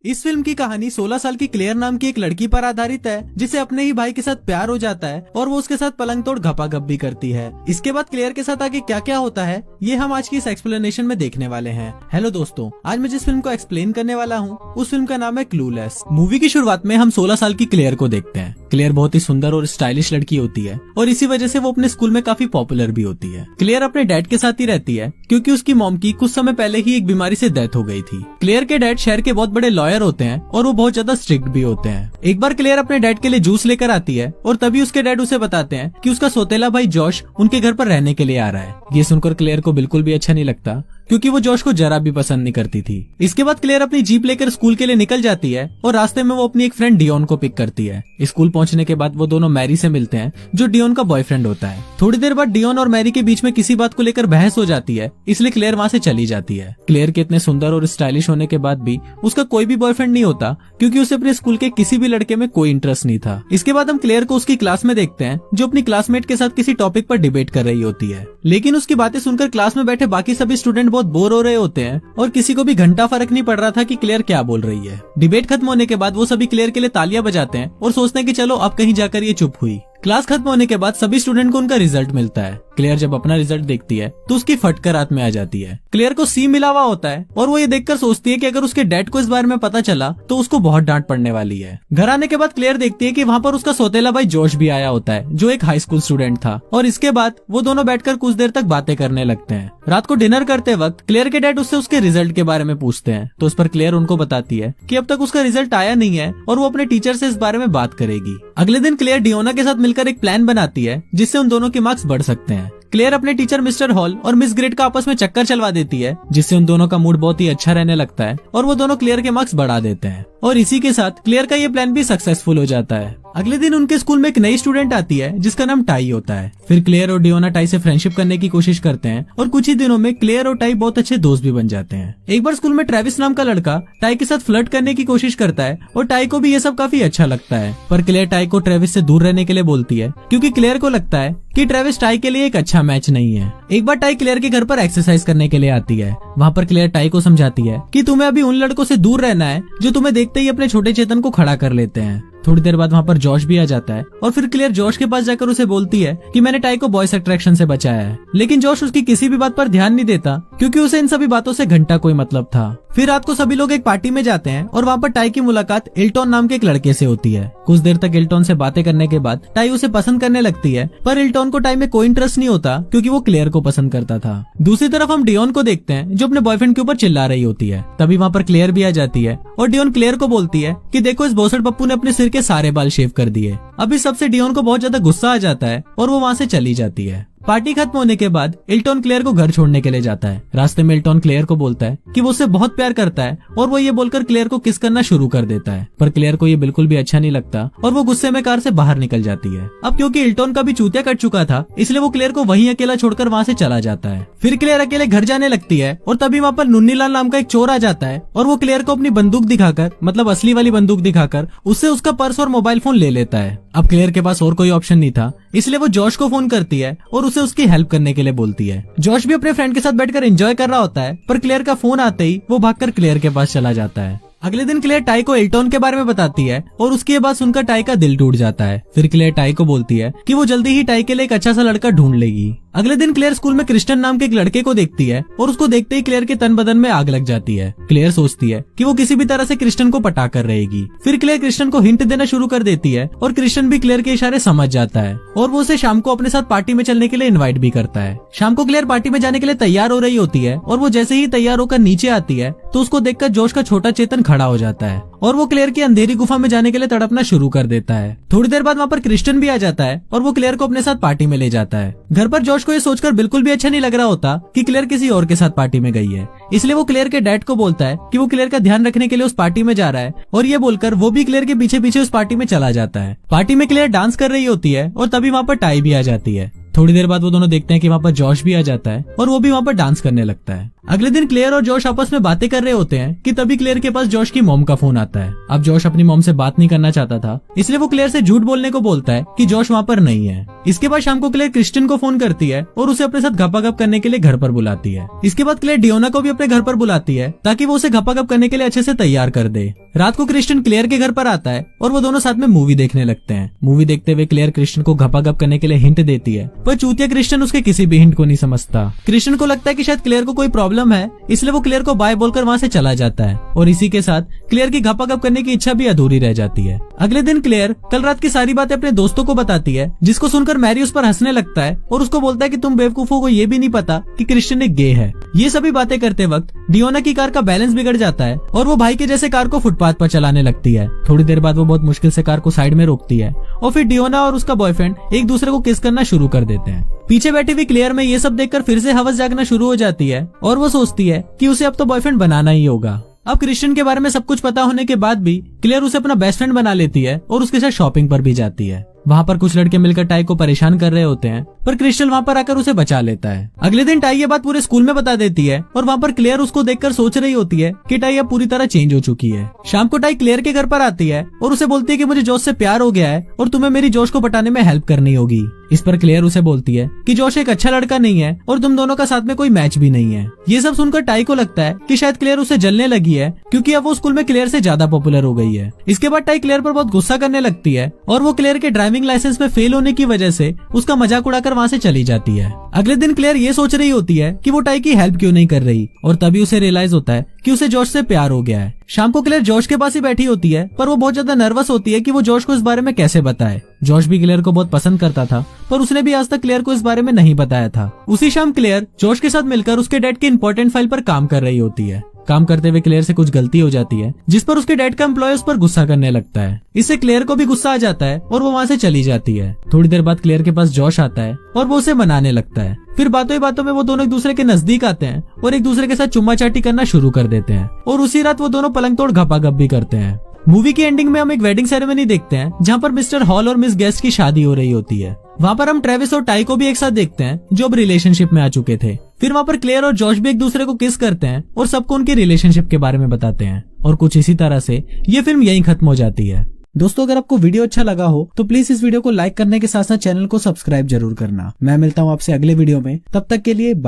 इस फिल्म की कहानी 16 साल की क्लेयर नाम की एक लड़की पर आधारित है जिसे अपने ही भाई के साथ प्यार हो जाता है और वो उसके साथ पलंग तोड़ घपाघप भी करती है। इसके बाद क्लेयर के साथ आगे क्या क्या होता है ये हम आज की इस एक्सप्लेनेशन में देखने वाले हैं। हेलो दोस्तों, आज मैं जिस फिल्म को एक्सप्लेन करने वाला हूँ उस फिल्म का नाम है क्लूलेस। मूवी की शुरुआत में हम 16 साल की क्लेयर को देखते हैं। क्लेयर बहुत ही सुंदर और स्टाइलिश लड़की होती है और इसी वजह से वो अपने स्कूल में काफी पॉपुलर भी होती है। क्लेयर अपने डैड के साथ ही रहती है क्योंकि उसकी मॉम की कुछ समय पहले ही एक बीमारी से डेथ हो गई थी। क्लेयर के डैड शहर के बहुत बड़े लॉयर होते हैं और वो बहुत ज्यादा स्ट्रिक्ट भी होते हैं। एक बार क्लेयर अपने डैड के लिए जूस लेकर आती है और तभी उसके डैड उसे बताते हैं कि उसका सौतेला भाई जॉश उनके घर पर रहने के लिए आ रहा है। ये सुनकर क्लेयर को बिल्कुल भी अच्छा नहीं लगता क्योंकि वो जॉश को जरा भी पसंद नहीं करती थी। इसके बाद क्लेयर अपनी जीप लेकर स्कूल के लिए निकल जाती है और रास्ते में वो अपनी एक फ्रेंड डियोन को पिक करती है। स्कूल पहुंचने के बाद वो दोनों मैरी से मिलते हैं जो डियोन का बॉयफ्रेंड होता है। थोड़ी देर बाद डियोन और मैरी के बीच में किसी बात को लेकर बहस हो जाती है, इसलिए क्लेयर वहाँ से चली जाती है। क्लेयर के इतने सुंदर और स्टाइलिश होने के बाद भी उसका कोई भी बॉयफ्रेंड नहीं होता क्योंकि उसे अपने स्कूल के किसी भी लड़के में कोई इंटरेस्ट नहीं था। इसके बाद हम क्लेयर को उसकी क्लास में देखते हैं जो अपनी क्लासमेट के साथ किसी टॉपिक पर डिबेट कर रही होती है, लेकिन उसकी बातें सुनकर क्लास में बैठे बाकी सभी स्टूडेंट बहुत बोर हो रहे होते हैं और किसी को भी घंटा फर्क नहीं पड़ रहा था कि क्लेयर क्या बोल रही है। डिबेट खत्म होने के बाद वो सभी क्लेयर के लिए तालियां बजाते हैं और सोचते हैं कि चलो अब कहीं जाकर ये चुप हुई। क्लास खत्म होने के बाद सभी स्टूडेंट को उनका रिजल्ट मिलता है। क्लेयर जब अपना रिजल्ट देखती है तो उसकी फटकर रात में आ जाती है। क्लेयर को सी मिला हुआ होता है और वो ये देखकर सोचती है कि अगर उसके डैड को इस बारे में पता चला तो उसको बहुत डांट पड़ने वाली है। घर आने के बाद क्लेयर देखती है कि वहाँ पर उसका सौतेला भाई जोश भी आया होता है जो एक हाई स्कूल स्टूडेंट था और इसके बाद वो दोनों बैठकर कुछ देर तक बातें करने लगते हैं। रात को डिनर करते वक्त क्लेयर के डैड उससे उसके रिजल्ट के बारे में पूछते हैं तो उस पर क्लेयर उनको बताती है कि अब तक उसका रिजल्ट आया नहीं है और वो अपने टीचर से इस बारे में बात करेगी। अगले दिन क्लेयर डियोना के साथ मिलकर एक प्लान बनाती है जिससे उन दोनों के मार्क्स बढ़ सकते हैं। क्लेयर अपने टीचर मिस्टर हॉल और मिस ग्रेड का आपस में चक्कर चलवा देती है जिससे उन दोनों का मूड बहुत ही अच्छा रहने लगता है और वो दोनों क्लेयर के मार्क्स बढ़ा देते हैं और इसी के साथ क्लेयर का ये प्लान भी सक्सेसफुल हो जाता है। अगले दिन उनके स्कूल में एक नई स्टूडेंट आती है जिसका नाम टाई होता है। फिर क्लेयर और डियोना टाई से फ्रेंडशिप करने की कोशिश करते हैं और कुछ ही दिनों में क्लेयर और टाई बहुत अच्छे दोस्त भी बन जाते हैं। एक बार स्कूल में ट्रेविस नाम का लड़का टाई के साथ फ्लर्ट करने की कोशिश करता है और टाई को भी ये सब काफी अच्छा लगता है, पर क्लेयर टाई को ट्रेविस से दूर रहने के लिए बोलती है क्योंकि क्लेयर को लगता है कि ट्रेविस टाई के लिए एक अच्छा मैच नहीं है। एक बार टाई क्लेयर के घर पर एक्सरसाइज करने के लिए आती है। वहाँ पर क्लेयर टाई को समझाती है कि तुम्हें अभी उन लड़कों से दूर रहना है जो तुम्हें देखते ही अपने छोटे चेतन को खड़ा कर लेते हैं। थोड़ी देर बाद वहाँ पर जॉश भी आ जाता है और फिर क्लेयर जॉश के पास जाकर उसे बोलती है कि मैंने टाई को बॉयज अट्रैक्शन से बचाया है, लेकिन जॉश उसकी किसी भी बात पर ध्यान नहीं देता क्योंकि उसे इन सभी बातों से घंटा कोई मतलब था। फिर रात को सभी लोग एक पार्टी में जाते हैं और वहाँ पर टाई की मुलाकात इल्टॉन नाम के एक लड़के से होती है। कुछ देर तक इल्टॉन से बातें करने के बाद टाई उसे पसंद करने लगती है, पर इल्टॉन को टाई में कोई इंटरेस्ट नहीं होता क्योंकि वो क्लेयर को पसंद करता था। दूसरी तरफ हम डियोन को देखते हैं जो अपने बॉयफ्रेंड के ऊपर चिल्ला रही होती है। तभी वहाँ पर क्लेयर भी आ जाती है और डियोन क्लेयर को बोलती है कि देखो इस भोसड़ पप्पू ने अपने सिर के सारे बाल शेव कर दिए। अब इस सबसे डियोन को बहुत ज्यादा गुस्सा आ जाता है और वो वहाँ से चली जाती है। पार्टी खत्म होने के बाद इल्टॉन क्लेयर को घर छोड़ने के लिए जाता है। रास्ते में इल्टॉन क्लेयर को बोलता है कि वो उससे बहुत प्यार करता है और वो ये बोलकर क्लेयर को किस करना शुरू कर देता है, पर क्लेयर को ये बिल्कुल भी अच्छा नहीं लगता और वो गुस्से में कार से बाहर निकल जाती है। अब क्योंकि इल्टॉन का भी चूतिया कट चुका था इसलिए वो क्लेयर को वहीं अकेला छोड़कर वहाँ से चला जाता है। फिर क्लेयर अकेले घर जाने लगती है और तभी वहाँ पर नुन्नीलाल नाम का एक चोर आ जाता है और वो क्लेयर को अपनी बंदूक दिखाकर, मतलब असली वाली बंदूक दिखाकर, उससे उसका पर्स और मोबाइल फोन ले लेता है। अब क्लेयर के पास और कोई ऑप्शन नहीं था इसलिए वो जॉश को फोन करती है और उसे उसकी हेल्प करने के लिए बोलती है। जॉश भी अपने फ्रेंड के साथ बैठकर एंजॉय कर रहा होता है, पर क्लेयर का फोन आते ही वो भागकर क्लेयर के पास चला जाता है। अगले दिन क्लेयर टाई को इल्टॉन के बारे में बताती है और उसके बाद सुनकर टाई का दिल टूट जाता है। फिर क्लेयर टाई को बोलती है कि वो जल्दी ही टाई के लिए एक अच्छा सा लड़का ढूंढ लेगी। अगले दिन क्लेयर स्कूल में क्रिस्टन नाम के एक लड़के को देखती है और उसको देखते ही क्लेयर के तन बदन में आग लग जाती है। क्लेयर सोचती है कि वो किसी भी तरह से क्रिस्टन को पटा कर रहेगी। फिर क्लेयर क्रिस्टन को हिंट देना शुरू कर देती है और क्रिस्टन भी क्लेयर के इशारे समझ जाता है और वो उसे शाम को अपने साथ पार्टी में चलने के लिए इन्वाइट भी करता है। शाम को क्लेयर पार्टी में जाने के लिए तैयार हो रही होती है और वो जैसे ही तैयार होकर नीचे आती है तो उसको देखकर जोश का छोटा चेतन खड़ा हो जाता है और वो क्लेयर की अंधेरी गुफा में जाने के लिए तड़पना शुरू कर देता है। थोड़ी देर बाद वहाँ पर क्रिस्टन भी आ जाता है और वो क्लेयर को अपने साथ पार्टी में ले जाता है। घर पर जोश को ये सोचकर बिल्कुल भी अच्छा नहीं लग रहा होता कि क्लेयर किसी और के साथ पार्टी में गई है, इसलिए वो क्लेयर के डैड को बोलता है कि वो क्लेयर का ध्यान रखने के लिए उस पार्टी में जा रहा है और ये बोलकर वो भी क्लेयर के पीछे पीछे उस पार्टी में चला जाता है। पार्टी में क्लेयर डांस कर रही होती है और तभी वहाँ पर टाई भी आ जाती है। थोड़ी देर बाद वो दोनों देखते हैं कि वहाँ पर जॉश भी आ जाता है और वो भी वहाँ पर डांस करने लगता है। अगले दिन क्लेयर और जॉश आपस में बातें कर रहे होते हैं कि तभी क्लेयर के पास जॉश की मॉम का फोन आता है। अब जॉश अपनी मॉम से बात नहीं करना चाहता था, इसलिए वो क्लेयर से झूठ बोलने को बोलता है कि जॉश वहाँ पर नहीं है। इसके बाद शाम को क्लेयर क्रिस्टियन को फोन करती है और उसे अपने साथ घपाघप करने के लिए घर पर बुलाती है। इसके बाद क्लेयर डियोना को भी अपने घर पर बुलाती है ताकि वो उसे घपाघप करने के लिए अच्छे से तैयार कर दे। रात को क्रिस्टियन क्लेयर के घर पर आता है और वो दोनों साथ में मूवी देखने लगते हैं। मूवी देखते हुए क्लेयर क्रिस्टियन को घपाघप करने के लिए हिंट देती है, पर चूतिया क्रिस्टियन उसके किसी भी हिंट को नहीं समझता। क्रिस्टियन को लगता है कि शायद क्लेयर को कोई प्रॉब्लम है, इसलिए वो क्लेयर को बाय बोलकर वहाँ से चला जाता है और इसी के साथ क्लेयर की घपाघप करने की इच्छा भी अधूरी रह जाती है। अगले दिन क्लेयर कल रात की सारी बातें अपने दोस्तों को बताती है, जिसको सुनकर मैरी उस पर हंसने लगता है और उसको बोलता है कि तुम बेवकूफों को ये भी नहीं पता कि क्रिस्टियन एक गे है। ये सभी बातें करते वक्त डियोना की कार का बैलेंस बिगड़ जाता है और वो भाई के जैसे कार को फुटपाथ पर चलाने लगती है। थोड़ी देर बाद वो बहुत मुश्किल से कार को साइड में रोकती है और फिर डियोना और उसका बॉयफ्रेंड एक दूसरे को किस करना शुरू कर देते हैं। पीछे बैठी हुई क्लेयर में ये सब देखकर फिर से हवस जागना शुरू हो जाती है और वो सोचती है कि उसे अब तो बॉयफ्रेंड बनाना ही होगा। अब क्रिस्टियन के बारे में सब कुछ पता होने के बाद भी क्लेयर उसे अपना बेस्ट फ्रेंड बना लेती है और उसके साथ शॉपिंग पर भी जाती है। वहाँ पर कुछ लड़के मिलकर टाई को परेशान कर रहे होते हैं, पर क्रिस्टल वहाँ पर आकर उसे बचा लेता है। अगले दिन टाई ये बात पूरे स्कूल में बता देती है और वहाँ पर क्लेयर उसको देखकर सोच रही होती है कि टाई अब पूरी तरह चेंज हो चुकी है। शाम को टाई क्लेयर के घर पर आती है और उसे बोलती है कि मुझे जॉश से प्यार हो गया है और तुम्हें मेरी जॉश को पटाने में हेल्प करनी होगी। इस पर क्लेयर उसे बोलती है कि जॉश एक अच्छा लड़का नहीं है और तुम दोनों का साथ में कोई मैच भी नहीं है। ये सब सुनकर टाई को लगता है कि शायद क्लेयर उसे जलने लगी है, क्योंकि अब वो स्कूल में क्लेयर से ज्यादा पॉपुलर हो गई है। इसके बाद टाई क्लेयर पर बहुत गुस्सा करने लगती है और वो क्लेयर के ड्राइविंग लाइसेंस में फेल होने की वजह से उसका मजाक उड़ाकर वहाँ से चली जाती है। अगले दिन क्लेयर ये सोच रही होती है कि वो टाई की हेल्प क्यों नहीं कर रही और तभी उसे रियलाइज होता है कि उसे जॉश से प्यार हो गया है। शाम को क्लेयर जॉश के पास ही बैठी होती है, पर वो बहुत ज्यादा नर्वस होती है कि वो जॉश को इस बारे में कैसे बताए। जॉश भी क्लेयर को बहुत पसंद करता था, पर उसने भी आज तक क्लेयर को इस बारे में नहीं बताया था। उसी शाम क्लेयर जॉश के साथ मिलकर उसके डैड की इंपॉर्टेंट फाइल पर काम कर रही होती है। काम करते हुए क्लेयर से कुछ गलती हो जाती है, जिस पर उसके डैड का एम्प्लॉय उस पर गुस्सा करने लगता है। इससे क्लेयर को भी गुस्सा आ जाता है और वो वहाँ से चली जाती है। थोड़ी देर बाद क्लेयर के पास जॉश आता है और वो उसे मनाने लगता है। फिर बातों ही बातों में वो दोनों एक दूसरे के नजदीक आते हैं और एक दूसरे के साथ चुम्मा चाटी करना शुरू कर देते हैं और उसी रात वो दोनों पलंग तोड़ घपाघप भी करते हैं। मूवी की एंडिंग में हम एक वेडिंग सेरेमनी देखते हैं, जहाँ पर मिस्टर हॉल और मिस गेस्ट की शादी हो रही होती है। वहाँ पर हम ट्रेविस और टाई को भी एक साथ देखते हैं, जो अब रिलेशनशिप में आ चुके थे। फिर वहाँ पर क्लेयर और जॉश भी एक दूसरे को किस करते हैं और सबको उनके रिलेशनशिप के बारे में बताते हैं और कुछ इसी तरह से ये फिल्म यहीं खत्म हो जाती है। दोस्तों, अगर आपको वीडियो अच्छा लगा हो तो प्लीज इस वीडियो को लाइक करने के साथ साथ चैनल को सब्सक्राइब जरूर करना। मैं मिलता हूँ आपसे अगले वीडियो में, तब तक के लिए बाय।